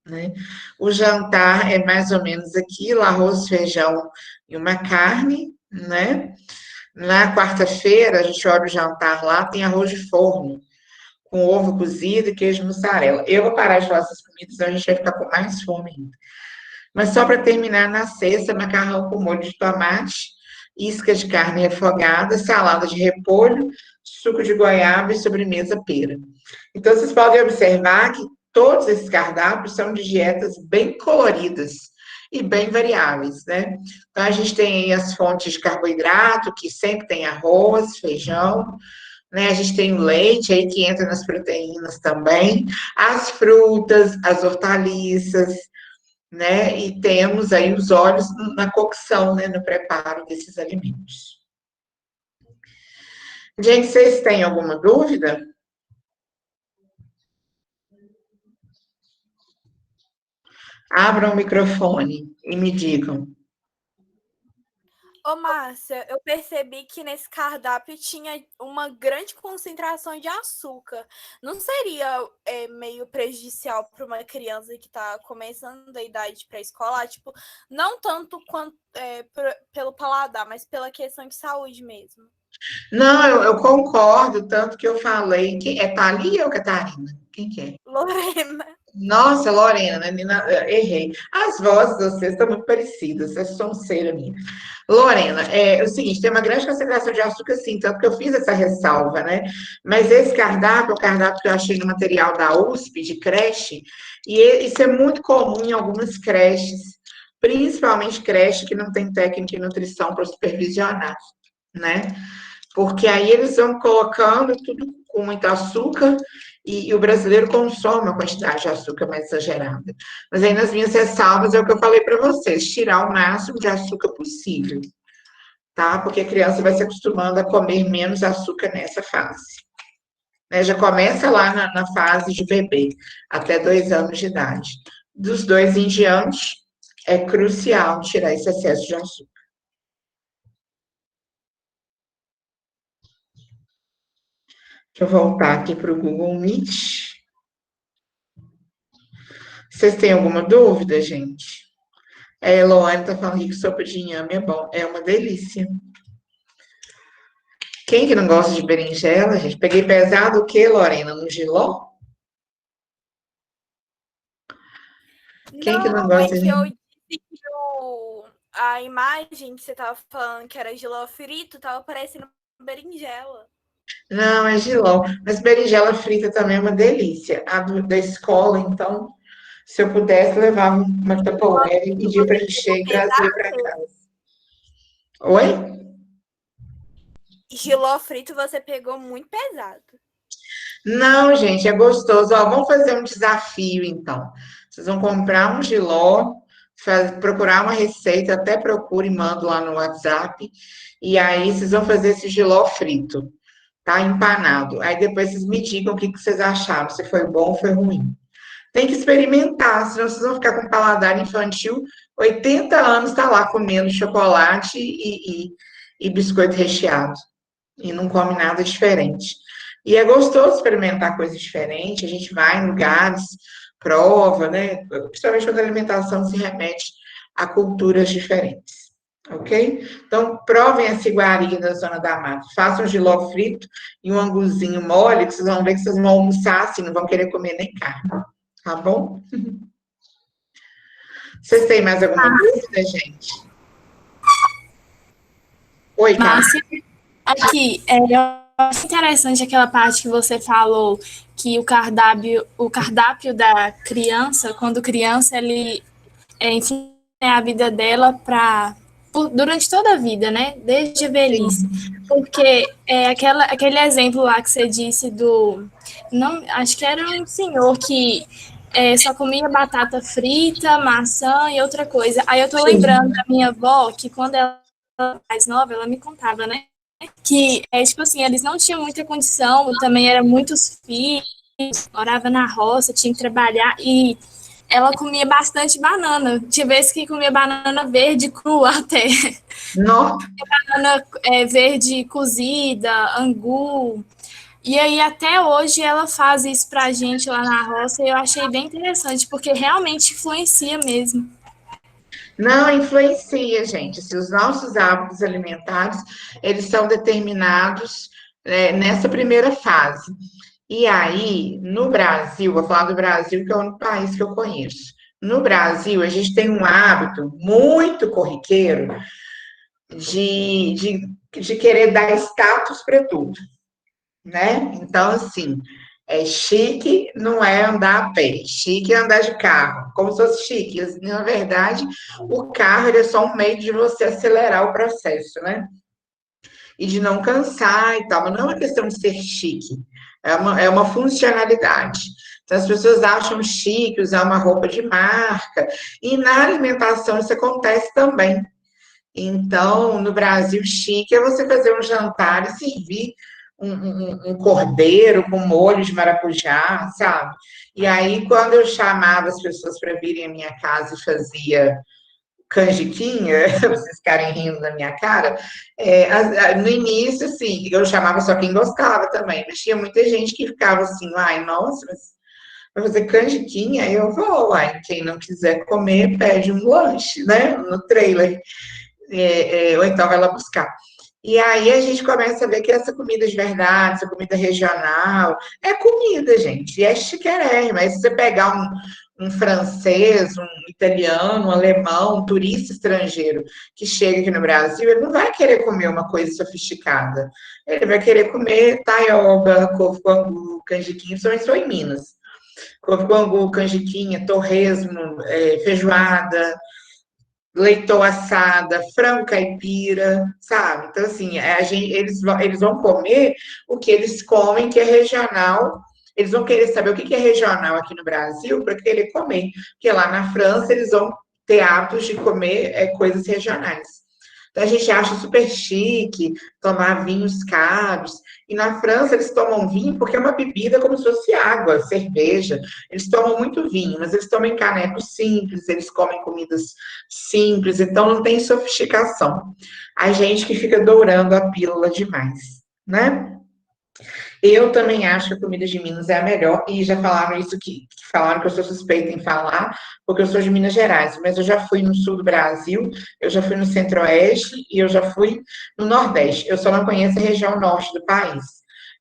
Speaker 1: Né? O jantar é mais ou menos aquilo: arroz, feijão e uma carne, né? Na quarta-feira, a gente olha o jantar lá, tem arroz de forno, com ovo cozido e queijo mussarela. Eu vou parar de falar essas comidas, senão a gente vai ficar com mais fome ainda. Mas só para terminar, na sexta, macarrão com molho de tomate, isca de carne refogada, salada de repolho, suco de goiaba e sobremesa pera. Então, vocês podem observar que todos esses cardápios são de dietas bem coloridas e bem variáveis, né? Então, a gente tem aí as fontes de carboidrato, que sempre tem arroz, feijão, né? A gente tem o leite aí, que entra nas proteínas também, as frutas, as hortaliças, né? E temos aí os óleos na cocção, né? No preparo desses alimentos. Gente, vocês têm alguma dúvida? Abram o microfone e me digam.
Speaker 3: Ô, Márcia, eu percebi que nesse cardápio tinha uma grande concentração de açúcar. Não seria meio prejudicial para uma criança que está começando a idade pré-escolar? Tipo, não tanto quanto pelo paladar, mas pela questão de saúde mesmo.
Speaker 1: Não, eu concordo, tanto que eu falei que é Thalia ou Catarina? Quem que é?
Speaker 3: Lorena.
Speaker 1: Nossa, Lorena, errei. As vozes de vocês estão muito parecidas, é sonseira minha. Lorena, é o seguinte, tem uma grande concentração de açúcar, sim, tanto que eu fiz essa ressalva, né? Mas esse cardápio é o cardápio que eu achei no material da USP, de creche, e isso é muito comum em algumas creches, principalmente creche que não tem técnica em nutrição para supervisionar, né? Porque aí eles vão colocando tudo com muito açúcar e o brasileiro consome uma quantidade de açúcar mais exagerada. Mas aí nas minhas ressalvas é o que eu falei para vocês, tirar o máximo de açúcar possível, tá? Porque a criança vai se acostumando a comer menos açúcar nessa fase. Né? Já começa lá na fase de bebê, até 2 anos de idade. Dos 2 em diante, é crucial tirar esse excesso de açúcar. Deixa eu voltar aqui para o Google Meet. Vocês têm alguma dúvida, gente? A Eloane está falando que sopa de inhame é bom. É uma delícia. Quem que não gosta de berinjela, gente? Peguei pesado o quê, Lorena? No jiló? Quem que não gosta de...
Speaker 3: Eu disse que a imagem que você tava falando que era jiló frito, tava parecendo berinjela.
Speaker 1: Não, é jiló. Mas berinjela frita também é uma delícia. A da escola, então, se eu pudesse, levava uma Tupperware e pedir para encher e trazer para casa. Oi?
Speaker 3: Jiló frito você pegou muito pesado.
Speaker 1: Não, gente, é gostoso. Ó, vamos fazer um desafio, então. Vocês vão comprar um jiló, procurar uma receita, até procure e mando lá no WhatsApp. E aí vocês vão fazer esse jiló frito, tá? Empanado. Aí depois vocês me digam o que vocês acharam, se foi bom ou foi ruim. Tem que experimentar, senão vocês vão ficar com paladar infantil. 80 anos tá lá comendo chocolate e biscoito recheado. E não come nada diferente. E é gostoso experimentar coisas diferentes. A gente vai em lugares, prova, né? Principalmente quando a alimentação se remete a culturas diferentes. Ok? Então, provem essa iguaria da Zona da Mata. Façam um jiló frito e um anguzinho mole, que vocês vão ver que vocês vão almoçar assim, não vão querer comer nem carne. Tá bom? Vocês têm mais alguma dúvida, gente? Oi, Carla.
Speaker 5: Márcia, aqui, eu acho interessante aquela parte que você falou que o cardápio da criança, quando criança, ele ensina a vida dela durante toda a vida, né? Desde a velhice. Porque aquele exemplo lá que você disse não, acho que era um senhor que só comia batata frita, maçã e outra coisa. Aí eu tô lembrando da minha avó, que quando ela era mais nova, ela me contava, né? Que, tipo assim, eles não tinham muita condição, também eram muitos filhos, morava na roça, tinha que trabalhar, e ela comia bastante banana. Tinha vezes que comia banana verde crua até.
Speaker 1: Não.
Speaker 5: Banana verde cozida, angu. E aí, até hoje, ela faz isso pra gente lá na roça, e eu achei bem interessante, porque realmente influencia mesmo.
Speaker 1: Não influencia, gente. Se os nossos hábitos alimentares, eles são determinados nessa primeira fase. E aí, no Brasil, vou falar do Brasil, que é o único país que eu conheço. No Brasil, a gente tem um hábito muito corriqueiro de querer dar status para tudo, né? Então, assim, chique não é andar a pé, chique é andar de carro, como se fosse chique. Na verdade, o carro ele é só um meio de você acelerar o processo, né? E de não cansar e tal, mas não é uma questão de ser chique, é uma funcionalidade. Então, as pessoas acham chique usar uma roupa de marca, e na alimentação isso acontece também. Então, no Brasil, chique é você fazer um jantar e servir um cordeiro com molho de maracujá, sabe? E aí, quando eu chamava as pessoas para virem à minha casa e fazia canjiquinha, vocês ficarem rindo da minha cara, no início, assim, eu chamava só quem gostava também, mas tinha muita gente que ficava assim, ai, nossa, mas vai fazer canjiquinha? Eu vou, uai, quem não quiser comer, pede um lanche, né, no trailer, ou então vai lá buscar. E aí a gente começa a ver que essa comida de verdade, essa comida regional, é comida, gente, e é chiquérrima. Aí se você pegar um francês, um italiano, um alemão, um turista estrangeiro que chega aqui no Brasil, ele não vai querer comer uma coisa sofisticada. Ele vai querer comer taioba, couve com angu, canjiquinha, principalmente só em Minas. Couve com angu, canjiquinha, torresmo, feijoada, leitão assada, frango caipira, sabe? Então, assim, eles vão comer o que eles comem, que é regional. Eles vão querer saber o que é regional aqui no Brasil para querer comer. Porque lá na França eles vão ter hábitos de comer coisas regionais. Então a gente acha super chique tomar vinhos caros. E na França eles tomam vinho porque é uma bebida como se fosse água, cerveja. Eles tomam muito vinho, mas eles tomam em canecos simples, eles comem comidas simples, então não tem sofisticação. A gente que fica dourando a pílula demais, né? Eu também acho que a comida de Minas é a melhor, e já falaram isso que falaram que eu sou suspeita em falar, porque eu sou de Minas Gerais, mas eu já fui no sul do Brasil, eu já fui no centro-oeste e eu já fui no nordeste. Eu só não conheço a região norte do país.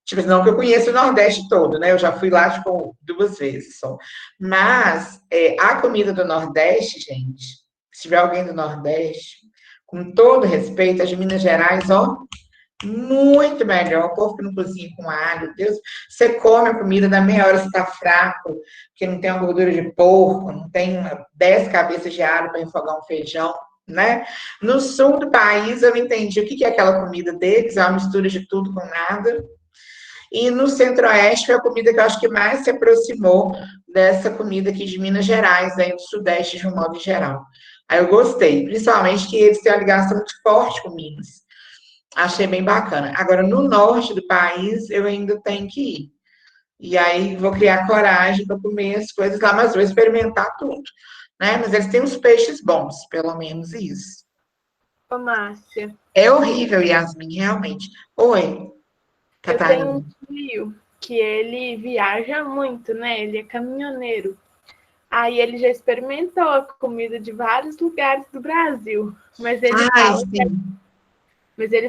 Speaker 1: Tipo, não que eu conheço o nordeste todo, né? Eu já fui lá, tipo, 2 vezes só. Mas a comida do nordeste, gente, se tiver alguém do Nordeste, com todo respeito, as de Minas Gerais, ó, muito melhor. O povo que não cozinha com alho, Deus, você come a comida, da meia hora você está fraco, porque não tem uma gordura de porco, não tem 10 cabeças de alho para enfogar um feijão, né? No sul do país, eu não entendi o que é aquela comida deles, é uma mistura de tudo com nada. E no centro-oeste foi a comida que eu acho que mais se aproximou dessa comida aqui de Minas Gerais, aí do sudeste de um modo geral. Aí eu gostei, principalmente que eles têm uma ligação muito forte com Minas. Achei bem bacana. Agora, no norte do país, eu ainda tenho que ir. E aí vou criar coragem para comer as coisas lá, mas vou experimentar tudo, né? Mas eles têm uns peixes bons, pelo menos isso.
Speaker 4: Ô, Márcia,
Speaker 1: É horrível, Yasmin, realmente. Oi,
Speaker 4: eu tenho
Speaker 1: Catarina.
Speaker 4: um tio que ele viaja muito, né? Ele é caminhoneiro. Aí ele já experimentou a comida de vários lugares do Brasil, mas ele
Speaker 1: Ai,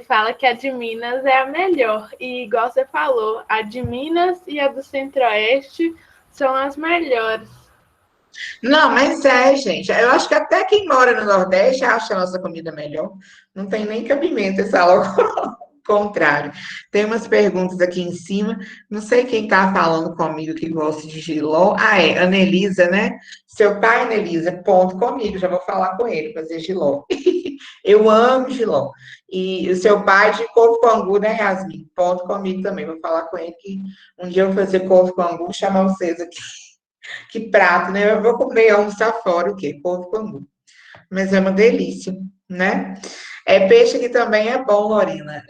Speaker 4: fala que a de Minas é a melhor. E igual você falou, a de Minas e a do Centro-Oeste são as melhores.
Speaker 1: Não, mas é, gente. Eu acho que até quem mora no Nordeste acha a nossa comida melhor. Não tem nem cabimento essa logo contrário. Tem umas perguntas aqui em cima. Não sei quem está falando comigo que gosta de jiló. Ah, é, Anelisa, né? Seu pai, Anelisa, ponto comigo. Já vou falar com ele, fazer jiló. Eu amo jiló. E o seu pai de couve com angu, né, Yasmin? Ponto comigo também. Vou falar com ele que um dia eu vou fazer couve com angu, chamar vocês aqui. Que prato, né? Eu vou comer almoçar fora o quê? Couve com angu. Mas é uma delícia, né? Peixe aqui também é bom, Lorena.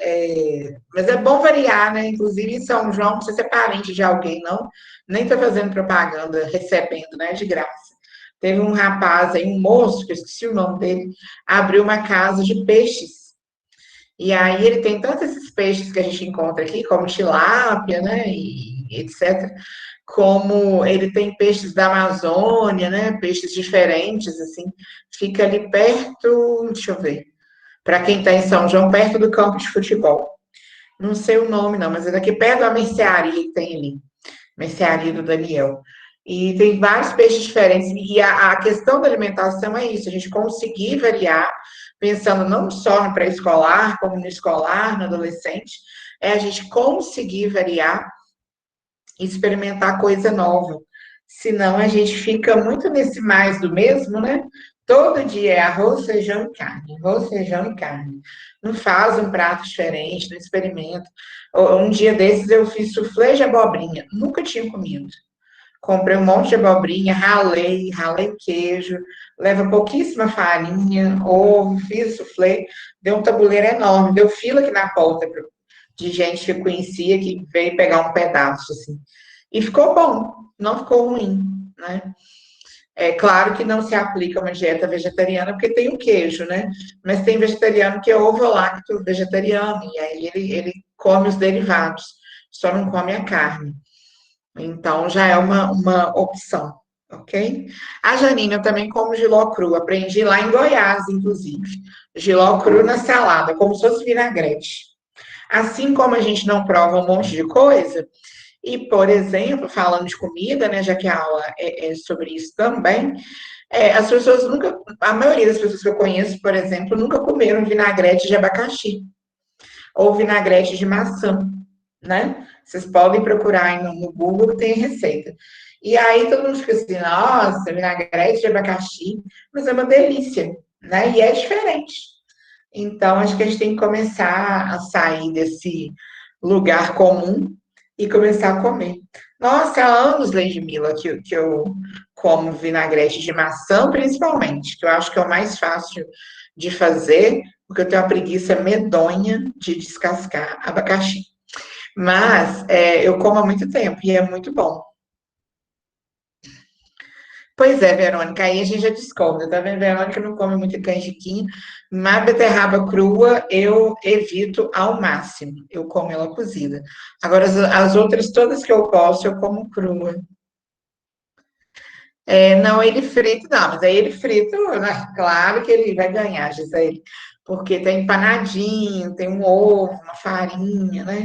Speaker 1: Mas é bom variar, né? Inclusive em São João, não precisa ser parente de alguém, não. Nem tá fazendo propaganda, recebendo, né? De graça. Teve um rapaz aí, um moço, que eu esqueci o nome dele, abriu uma casa de peixes. E aí ele tem tantos esses peixes que a gente encontra aqui, como tilápia, né? E etc. Como ele tem peixes da Amazônia, né? Peixes diferentes, assim. Fica ali perto, deixa eu ver. Para quem está em São João, perto do campo de futebol. Não sei o nome, não, mas é daqui perto da mercearia que tem ali. Mercearia do Daniel. E tem vários peixes diferentes. E a questão da alimentação é isso, a gente conseguir variar, pensando não só no pré-escolar, como no escolar, no adolescente, é a gente conseguir variar e experimentar coisa nova. Senão a gente fica muito nesse mais do mesmo, né? Todo dia é arroz, feijão e carne, arroz, feijão e carne. Não faz um prato diferente, não experimenta. Um dia desses eu fiz suflê de abobrinha, nunca tinha comido. Comprei um monte de abobrinha, ralei queijo, leva pouquíssima farinha, ovo, fiz suflê, deu um tabuleiro enorme, deu fila aqui na porta de gente que eu conhecia que veio pegar um pedaço, assim. E ficou bom, não ficou ruim, né? É claro que não se aplica uma dieta vegetariana, porque tem o queijo, né? Mas tem vegetariano que é ovo-lacto vegetariano, e aí ele come os derivados, só não come a carne. Então, já é uma opção, ok? A Janine, eu também como jiló cru, aprendi lá em Goiás, inclusive. Jiló cru na salada, como se fosse vinagrete. Assim como a gente não prova um monte de coisa, e, por exemplo, falando de comida, né, já que a aula é sobre isso também, as pessoas nunca, a maioria das pessoas que eu conheço, por exemplo, nunca comeram vinagrete de abacaxi ou vinagrete de maçã, né? Vocês podem procurar aí no Google que tem receita. E aí todo mundo fica assim, nossa, vinagrete de abacaxi, mas é uma delícia, né? E é diferente. Então, acho que a gente tem que começar a sair desse lugar comum e começar a comer. Nossa, há anos, Leidmila, que eu como vinagrete de maçã, principalmente, que eu acho que é o mais fácil de fazer, porque eu tenho uma preguiça medonha de descascar abacaxi. Mas eu como há muito tempo e é muito bom. Pois é, Verônica, aí a gente já discorda, tá vendo? Verônica não come muito canjiquinho, mas beterraba crua eu evito ao máximo. Eu como ela cozida. Agora, as outras todas que eu posso, eu como crua. Não, ele frito, não, mas aí ele frito, né? Claro que ele vai ganhar, Gisele, porque tem empanadinho, tem um ovo, uma farinha, né?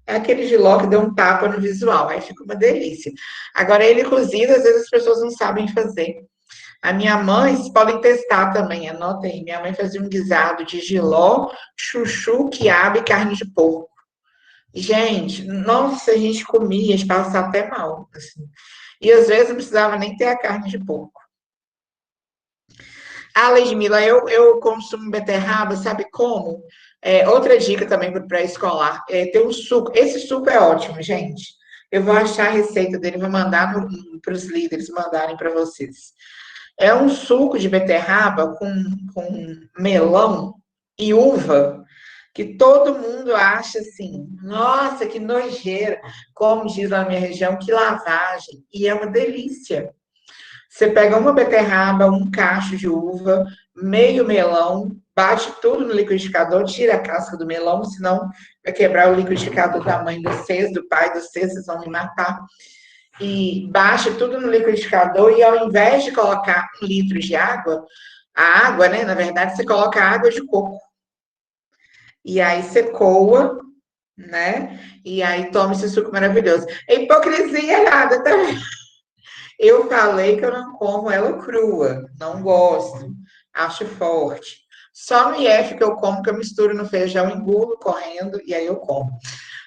Speaker 1: É aquele jiló que deu um tapa no visual, aí fica uma delícia. Agora, ele cozido, às vezes as pessoas não sabem fazer. A minha mãe, vocês podem testar também, anota aí. Minha mãe fazia um guisado de jiló, chuchu, quiabo e carne de porco. Gente, nossa, a gente comia, a gente passava até mal, assim. E às vezes não precisava nem ter a carne de porco. Ah, Leidmila, eu consumo beterraba, sabe como? Outra dica também para o pré-escolar, ter um suco. Esse suco é ótimo, gente. Eu vou achar a receita dele, vou mandar para os líderes mandarem para vocês. É um suco de beterraba com melão e uva, que todo mundo acha assim, nossa, que nojeira, como diz lá na minha região, que lavagem. E é uma delícia. Você pega uma beterraba, um cacho de uva, meio melão, bate tudo no liquidificador, tira a casca do melão, senão vai quebrar o liquidificador do tamanho de vocês, do pai de vocês, vocês vão me matar. E bate tudo no liquidificador e ao invés de colocar 1 litro de água, a água, né, na verdade, você coloca água de coco. E aí você coa, né? E aí toma esse suco maravilhoso. É hipocrisia nada também. Eu falei que eu não como ela crua, não gosto, acho forte. Só no IF que eu como, que eu misturo no feijão, engulo correndo e aí eu como.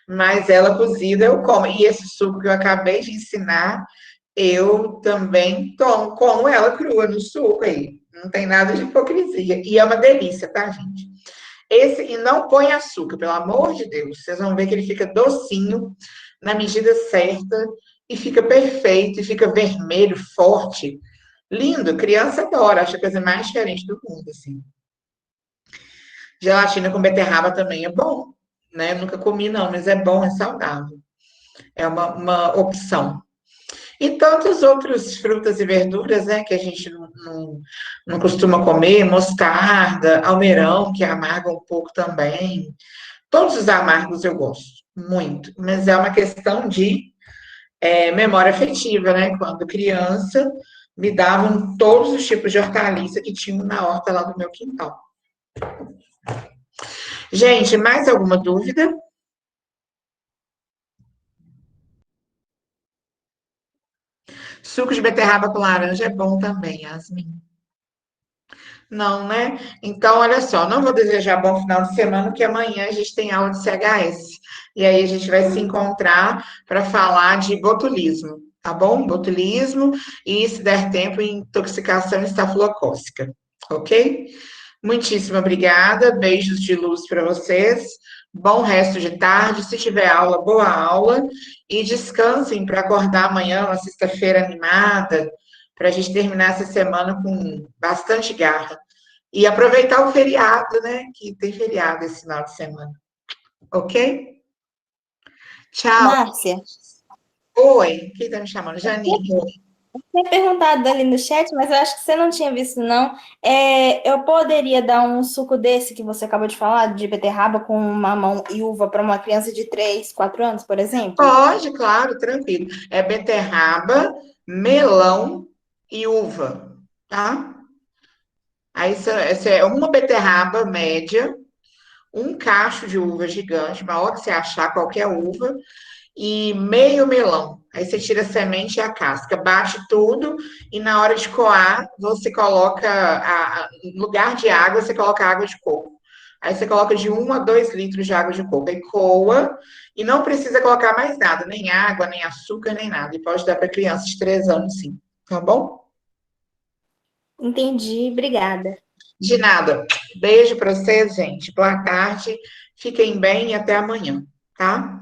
Speaker 1: Mas ela cozida eu como. E esse suco que eu acabei de ensinar, eu também tomo, como ela crua no suco aí. Não tem nada de hipocrisia. E é uma delícia, tá, gente? E não põe açúcar, pelo amor de Deus. Vocês vão ver que ele fica docinho, na medida certa, e fica perfeito, e fica vermelho, forte. Lindo, criança adora, acha a coisa mais diferente do mundo, assim. Gelatina com beterraba também é bom, né? Nunca comi, não, mas é bom, é saudável. É uma opção. E tantas outras frutas e verduras, né, que a gente não costuma comer, mostarda, almeirão, que amarga um pouco também. Todos os amargos eu gosto, muito, mas é uma questão de memória afetiva, né? Quando criança, me davam todos os tipos de hortaliça que tinham na horta lá do meu quintal. Gente, mais alguma dúvida? Suco de beterraba com laranja é bom também, Yasmin. Não, né? Então, olha só, não vou desejar bom final de semana, porque amanhã a gente tem aula de CHS. E aí a gente vai se encontrar para falar de botulismo, tá bom? Botulismo e, se der tempo, intoxicação estafilocócica, ok? Muitíssimo obrigada, beijos de luz para vocês. Bom resto de tarde. Se tiver aula, boa aula. E descansem para acordar amanhã, uma sexta-feira animada, para a gente terminar essa semana com bastante garra. E aproveitar o feriado, né? Que tem feriado esse final de semana. Ok? Tchau.
Speaker 6: Márcia,
Speaker 1: Oi, quem está me chamando? Janine.
Speaker 6: eu tinha perguntado ali no chat, mas eu acho que você não tinha visto, não. Eu poderia dar um suco desse que você acabou de falar, de beterraba com mamão e uva para uma criança de 3, 4 anos, por exemplo?
Speaker 1: Pode, claro, tranquilo. É beterraba, melão e uva, tá? Aí essa é uma beterraba média, um cacho de uva gigante, maior que você achar qualquer uva, e meio melão. Aí você tira a semente e a casca, bate tudo e na hora de coar, você coloca, no lugar de água, você coloca água de coco. Aí você coloca de 1 a 2 litros de água de coco. Aí coa e não precisa colocar mais nada, nem água, nem açúcar, nem nada. E pode dar para crianças de 3 anos, sim. Tá bom?
Speaker 6: Entendi, obrigada.
Speaker 1: De nada. Beijo para vocês, gente. Boa tarde. Fiquem bem e até amanhã, tá?